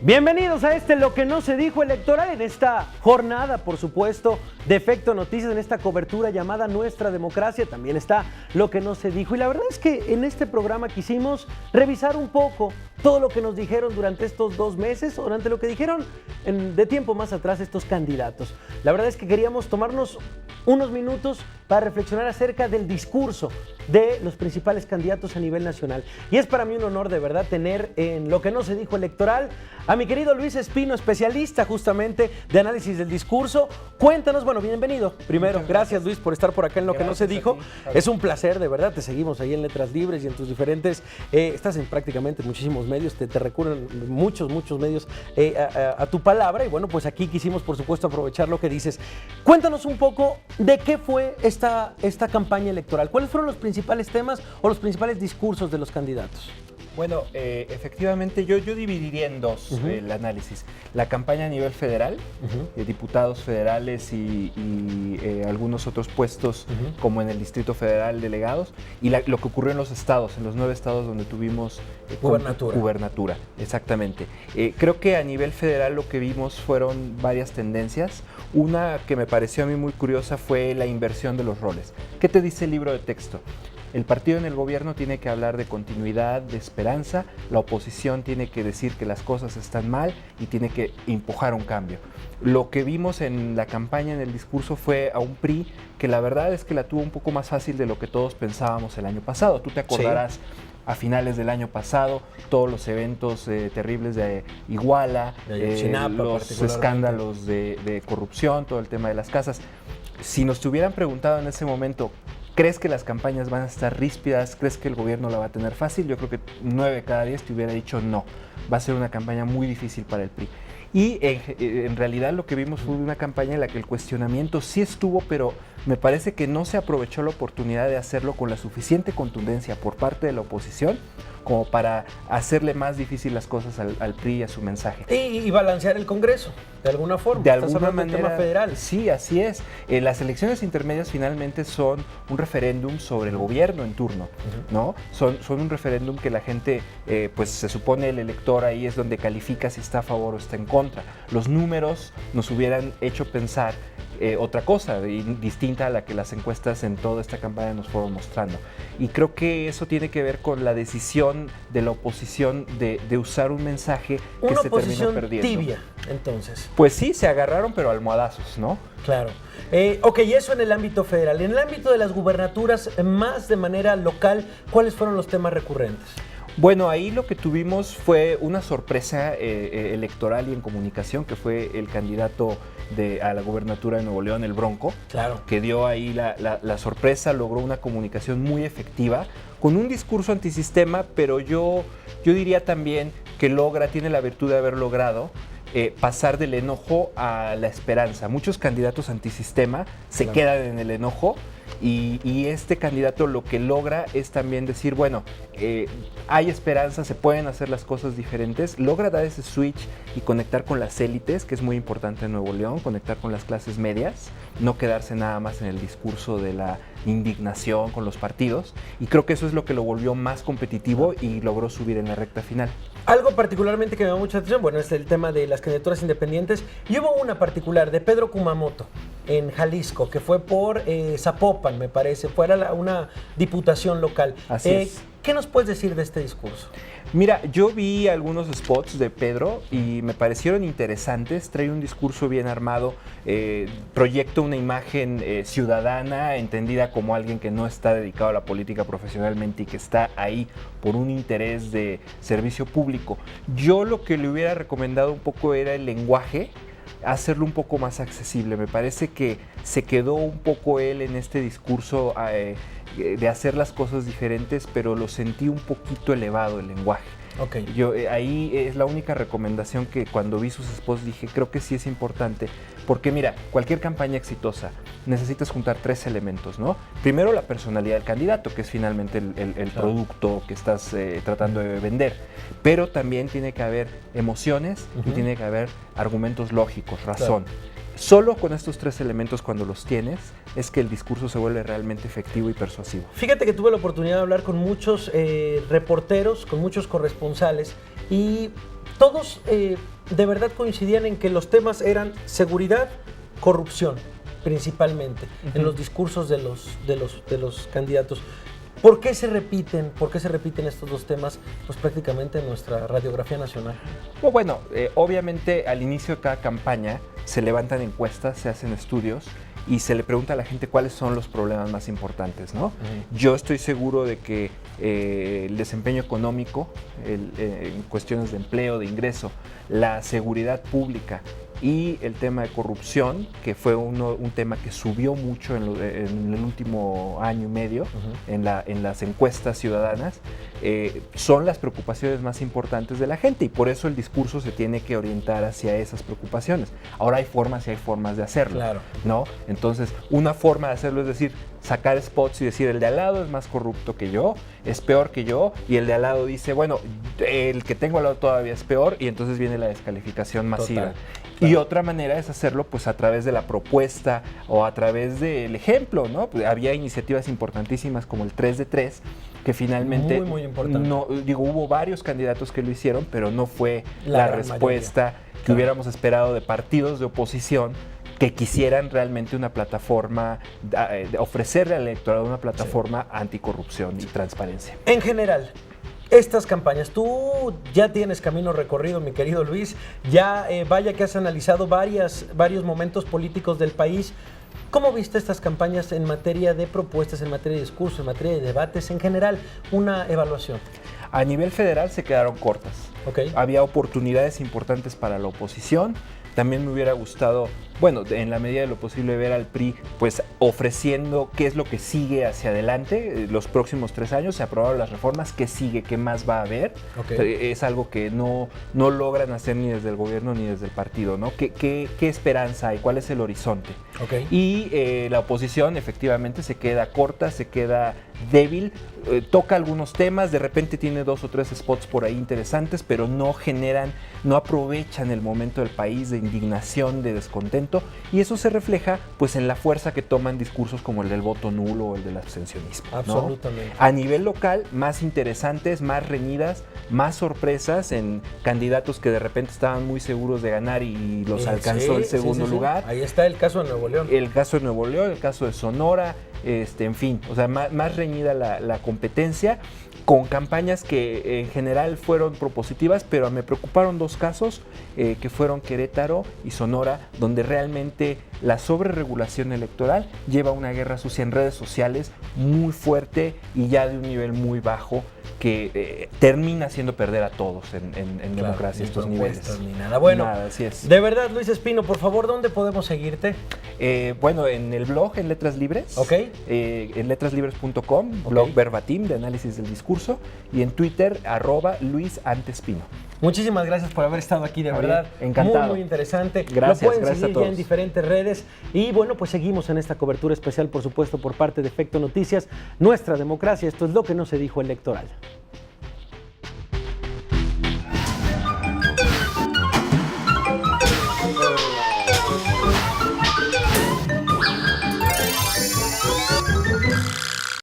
Bienvenidos a Lo que no se dijo electoral, en esta jornada, por supuesto, de Efecto Noticias, en esta cobertura llamada Nuestra Democracia. También está lo que no se dijo. Y la verdad es que en este programa quisimos revisar un poco todo lo que nos dijeron durante estos 2 meses, o durante lo que dijeron de tiempo más atrás estos candidatos. La verdad es que queríamos tomarnos unos minutos para reflexionar acerca del discurso de los principales candidatos a nivel nacional. Y es para mí un honor de verdad tener en Lo que no se dijo electoral a mi querido Luis Espino, especialista justamente de análisis del discurso. Cuéntanos, bueno, bienvenido. Primero, gracias Luis por estar por acá en Lo que no se dijo. Es un placer, de verdad, te seguimos ahí en Letras Libres y en tus diferentes, estás en prácticamente muchísimos medios, te recurren muchos medios a tu palabra. Y bueno, pues aquí quisimos, por supuesto, aprovechar lo que dices. Cuéntanos un poco de qué fue esta campaña electoral. ¿Cuáles fueron los principales temas o los principales discursos de los candidatos? Bueno, efectivamente yo dividiría en dos el análisis. La campaña a nivel federal, diputados federales y algunos otros puestos como en el Distrito Federal, delegados, y lo que ocurrió en los estados, en los 9 estados donde tuvimos gubernatura. Exactamente. Creo que a nivel federal lo que vimos fueron varias tendencias. Una que me pareció a mí muy curiosa fue la inversión de los roles. ¿Qué te dice el libro de texto? El partido en el gobierno tiene que hablar de continuidad, de esperanza, la oposición tiene que decir que las cosas están mal y tiene que empujar un cambio. Lo que vimos en la campaña, en el discurso, fue a un PRI que la verdad es que la tuvo un poco más fácil de lo que todos pensábamos el año pasado. Tú te acordarás, sí, a finales del año pasado, todos los eventos terribles de Iguala, los escándalos de corrupción, todo el tema de las casas. Si nos te hubieran preguntado en ese momento, ¿crees que las campañas van a estar ríspidas? ¿Crees que el gobierno la va a tener fácil? Yo creo que 9 de cada 10 te hubiera dicho no. Va a ser una campaña muy difícil para el PRI. Y en realidad lo que vimos fue una campaña en la que el cuestionamiento sí estuvo, pero me parece que no se aprovechó la oportunidad de hacerlo con la suficiente contundencia por parte de la oposición como para hacerle más difícil las cosas al PRI y a su mensaje. Y balancear el Congreso, de alguna forma. De alguna manera, tema federal. Sí, así es. Las elecciones intermedias finalmente son un referéndum sobre el gobierno en turno, ¿no? Son un referéndum que la gente, pues se supone el elector ahí es donde califica si está a favor o está en contra. Los números nos hubieran hecho pensar otra cosa distinta a la que las encuestas en toda esta campaña nos fueron mostrando. Y creo que eso tiene que ver con la decisión de la oposición de usar un mensaje que se terminó perdiendo. Una oposición tibia, entonces. Pues sí, se agarraron, pero almohadazos, ¿no? Claro. Ok, y eso en el ámbito federal. En el ámbito de las gubernaturas, más de manera local, ¿cuáles fueron los temas recurrentes? Bueno, ahí lo que tuvimos fue una sorpresa electoral y en comunicación, que fue el candidato a la gubernatura de Nuevo León, el Bronco, claro, que dio ahí la sorpresa, logró una comunicación muy efectiva, con un discurso antisistema, pero yo diría también que tiene la virtud de haber logrado pasar del enojo a la esperanza. Muchos candidatos antisistema se quedan en el enojo. Y este candidato lo que logra es también decir, bueno, hay esperanza, se pueden hacer las cosas diferentes, logra dar ese switch y conectar con las élites, que es muy importante en Nuevo León, conectar con las clases medias, no quedarse nada más en el discurso de la indignación con los partidos, y creo que eso es lo que lo volvió más competitivo y logró subir en la recta final. Algo particularmente que me da mucha atención, bueno, es el tema de las candidaturas independientes, y hubo una particular de Pedro Kumamoto en Jalisco, que fue por Zapopan, me parece, fuera una diputación local. Así es. ¿Qué nos puedes decir de este discurso? Mira, yo vi algunos spots de Pedro y me parecieron interesantes. Trae un discurso bien armado, proyecta una imagen ciudadana, entendida como alguien que no está dedicado a la política profesionalmente y que está ahí por un interés de servicio público. Yo lo que le hubiera recomendado un poco era el lenguaje, hacerlo un poco más accesible. Me parece que se quedó un poco él en este discurso de hacer las cosas diferentes, pero lo sentí un poquito elevado el lenguaje. Okay. Yo ahí es la única recomendación que cuando vi sus spots dije, creo que sí es importante, porque mira, cualquier campaña exitosa necesitas juntar 3 elementos, ¿no? Primero, la personalidad del candidato, que es finalmente el producto que estás tratando de vender, pero también tiene que haber emociones y tiene que haber argumentos lógicos, razón. Claro. Solo con estos 3 elementos, cuando los tienes, es que el discurso se vuelve realmente efectivo y persuasivo. Fíjate que tuve la oportunidad de hablar con muchos reporteros, con muchos corresponsales, y todos de verdad coincidían en que los temas eran seguridad, corrupción, principalmente, en los discursos de los candidatos. ¿Por qué se repiten estos dos temas pues prácticamente en nuestra radiografía nacional? Bueno, obviamente al inicio de cada campaña se levantan encuestas, se hacen estudios y se le pregunta a la gente cuáles son los problemas más importantes, ¿no? Yo estoy seguro de que el desempeño económico, en cuestiones de empleo, de ingreso, la seguridad pública y el tema de corrupción, que fue un tema que subió mucho en el último año y medio en las encuestas ciudadanas, son las preocupaciones más importantes de la gente y por eso el discurso se tiene que orientar hacia esas preocupaciones. Ahora hay formas y hay formas de hacerlo, claro, ¿no? Entonces, una forma de hacerlo es decir, sacar spots y decir, el de al lado es más corrupto que yo, es peor que yo, y el de al lado dice, bueno, el que tengo al lado todavía es peor, y entonces viene la descalificación masiva. Total. Claro. Y otra manera es hacerlo pues a través de la propuesta o a través del ejemplo, ¿no? Pues, había iniciativas importantísimas como el 3 de 3, que finalmente muy importante. no, hubo varios candidatos que lo hicieron, pero no fue La la gran respuesta mayoría. que Claro. hubiéramos esperado de partidos de oposición que quisieran realmente una plataforma, ofrecerle al electorado una plataforma anticorrupción y transparencia. En general, estas campañas, tú ya tienes camino recorrido, mi querido Luis, ya vaya que has analizado varios momentos políticos del país. ¿Cómo viste estas campañas en materia de propuestas, en materia de discurso, en materia de debates, en general, una evaluación? A nivel federal se quedaron cortas. Okay. Había oportunidades importantes para la oposición. También me hubiera gustado, bueno, en la medida de lo posible, ver al PRI pues ofreciendo qué es lo que sigue hacia adelante. Los próximos 3 años se aprobaron las reformas, qué sigue, qué más va a haber. Okay. Es algo que no logran hacer ni desde el gobierno ni desde el partido, ¿no? ¿Qué esperanza hay? ¿Cuál es el horizonte? Okay. Y la oposición efectivamente se queda corta, se queda débil, toca algunos temas, de repente tiene 2 o 3 spots por ahí interesantes, pero no aprovechan el momento del país de indignación, de descontento, y eso se refleja pues en la fuerza que toman discursos como el del voto nulo o el del abstencionismo, ¿no? Absolutamente. A nivel local, más interesantes, más reñidas, más sorpresas en candidatos que de repente estaban muy seguros de ganar y los alcanzó el segundo lugar. Ahí está el caso de Nuevo León. El caso de Nuevo León, el caso de Sonora, en fin, o sea, más reñida la competencia, con campañas que en general fueron propositivas, pero me preocuparon 2 casos, que fueron Querétaro y Sonora, donde realmente la sobreregulación electoral lleva a una guerra sucia en redes sociales muy fuerte y ya de un nivel muy bajo, que termina haciendo perder a todos en Claro, democracia ni estos propuestas, niveles. ni nada. Bueno, así es. De verdad, Luis Espino, por favor, ¿dónde podemos seguirte? Bueno, en el blog, en Letras Libres, Ok. En letraslibres.com, Ok. blog verbatim de análisis del discurso, y en Twitter, @LuisAntespino. Muchísimas gracias por haber estado aquí, de Javier, verdad. encantado. Muy interesante. Gracias, Lo pueden gracias a seguir ya en todos. diferentes redes. Y bueno, pues seguimos en esta cobertura especial, por supuesto, por parte de Efecto Noticias. Nuestra democracia, esto es lo que no se dijo electoral.